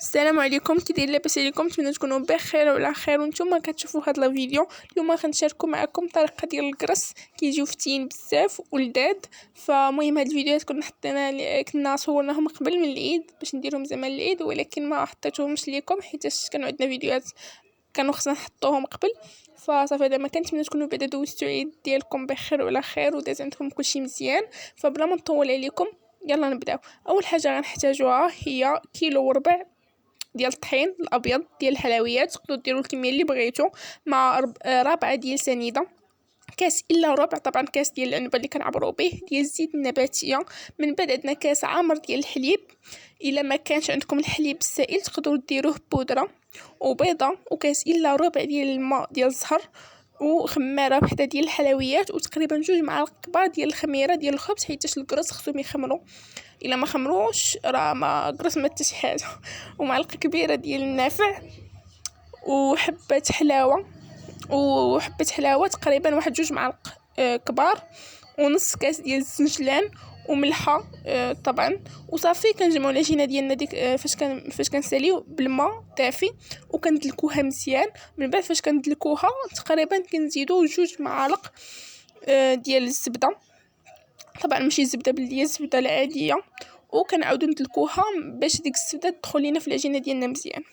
السلام عليكم، كي دايرين؟ لاباس عليكم؟ نتمنى تكونوا بخير وعلى خير. وانتم كتشوفوا هذا الفيديو اليوم غنشاركوا معكم طريقه ديال الكرس كيجيو فتين بزاف ولذاذ. فمهم هاد الفيديوهات كنا صورناهم قبل من العيد باش نديرهم زعما العيد، ولكن ما حطيتهمش ليكم حيت كانوا عندنا فيديوهات كانوا خصنا نحطوهم قبل. فصافي دابا كنتمنى تكونوا بعدا دوزتوا العيد ديالكم بخير وعلى خير وداز عندكم كلشي مزيان. فبلا ما نطول عليكم يلا نبداو. اول حاجه غنحتاجوها هي كيلو وربع ديال الطحين الابيض ديال الحلويات، تقدروا ديروا الكميه اللي بغيتو، مع ربعه ديال سنيده، كاس الا ربع طبعا كاس ديال العنبه اللي كنعبروا به، ديال الزيت النباتيه، من بعد عندنا كاس عامر ديال الحليب. الا ما كانش عندكم الحليب السائل تقدروا ديروه بودره، وبيضه، وكاس الا ربع ديال الماء ديال الزهر، وخماره وحده ديال الحلويات، وتقريبا 2 معالق كبار ديال الخميره ديال الخبز حيت الكرز خصهم يخمروا. الا ما خمروش راه ما كرس ما حتى شي حاجه. ومعلقه كبيره ديال النافع، وحبه حلاوه تقريبا 1-2 معالق كبار، ونص كاس ديال الزنجلان، وملحه طبعا. وصافي كنجمعوا العجينه ديالنا ديك فاش كنساليو بالماء دافي وكندلكوها مزيان. من بعد فاش كندلكوها تقريبا كنزيدوا 2 معالق ديال الزبده، طبعا ماشي الزبده بلديه، الزبده العاديه، وكنعاودو ندلكوها باش ديك الزبده تدخل لينا في العجينه ديالنا مزيان.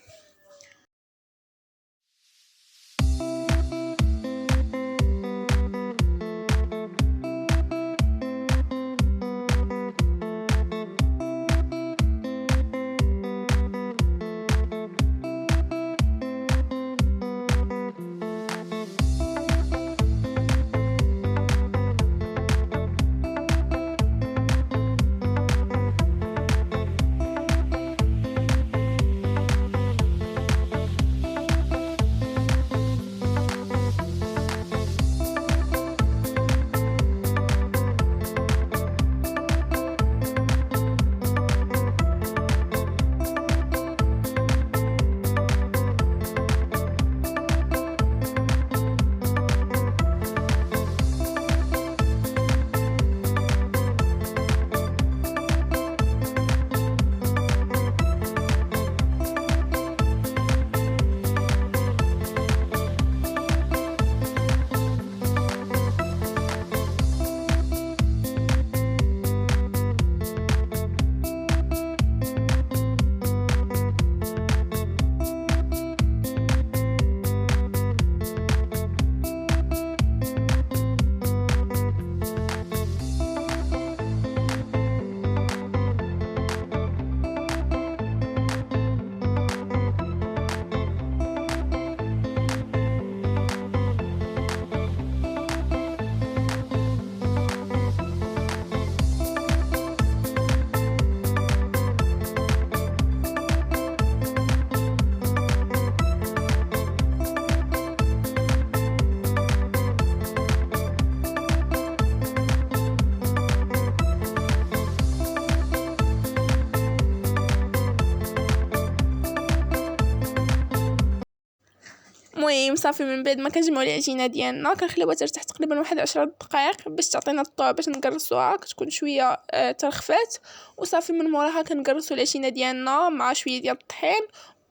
المهم صافي من بعد ما كنجمعوا العجينه ديالنا كنخليوها ترتاح تقريبا 10 دقائق باش تعطينا الطعم باش نقرصوها، كتكون شويه ترخفات. وصافي من موراها كنقرصوا العجينه ديالنا مع شويه ديال الطحين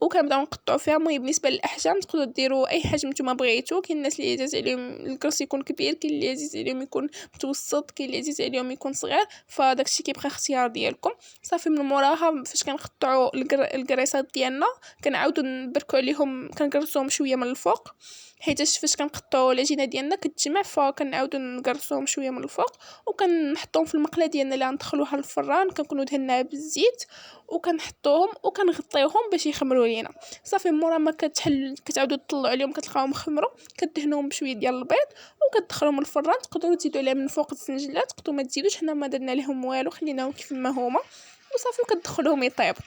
وكنبداو نقطعوا فيها. المهم بالنسبه للاحجام تقدروا ديروا اي حجم نتوما بغيتو، كاين الناس اللي عزاز عليهم الكرس يكون كبير، كاين اللي عزيز عليهم يكون متوسط، كاين اللي عزيز عليهم يكون صغير، فداكشي كيبقى اختيار ديالكم. صافي من موراها فاش كنقطعوا الكريسات ديالنا كنعاودوا نبركوا عليهم، كنقرصوهم شويه من الفوق حيت فاش كنقطعوا العجينه ديالنا كتجمع، فكنعاودوا نقرصوهم شويه من الفوق وكنحطوهم في المقله ديالنا اللي غندخلوها للفران، كنكونوا دهناها بالزيت وكنحطوهم وكنغطيوهم باش يخمروا لينا. صافي مورا ما كتعاودوا تطلعوا عليهم كتلقاوهم خمروا، كدهنوهم بشويه ديال البيض وكتدخلوهم الفران. تقدروا تزيدوا عليها من فوق الزنجلات، تقدروا ما تزيدوش، حنا ما درنا لهم والو، خليناهم كيف ما هما وصافي وكتدخلوهم يطيبوا.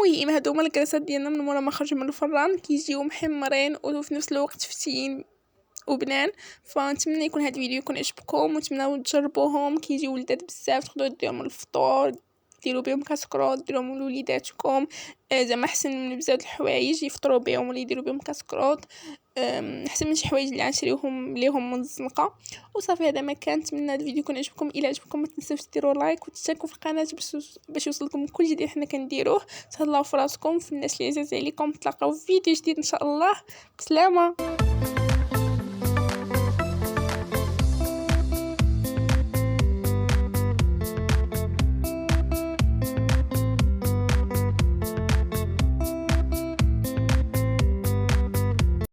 المهم هادو هما الكراسات ديالنا من مورا ما خرجوا من الفران، كيجيو محمرين وفي نفس الوقت فتيين وبنان. فنتمنى يكون هاد الفيديو يكون عجبكم ونتمنىو تجربوهم، كيجيو لذاذ بزاف، تقدروا ديروهم للفطور، ديروا بهم كاسكروط، ديروهم لوليداتكم، زعما احسن من بزاف الحوايج يفطروا بهم ولا يديروا بهم كاسكروط، احسن من شي حوايج اللي غنشريوهم ليهم من الزنقه. وصافي هذا ما كان. نتمنى هذا الفيديو يكون عجبكم. الا عجبكم ما تنساوش ديروا لايك وتشتركوا في القناه باش يوصلكم كل جديد حنا كنديروه. تهلاو في راسكم، في الناس اللي عزاز عليكم. نتلاقاو في فيديو جديد ان شاء الله. بسلامه.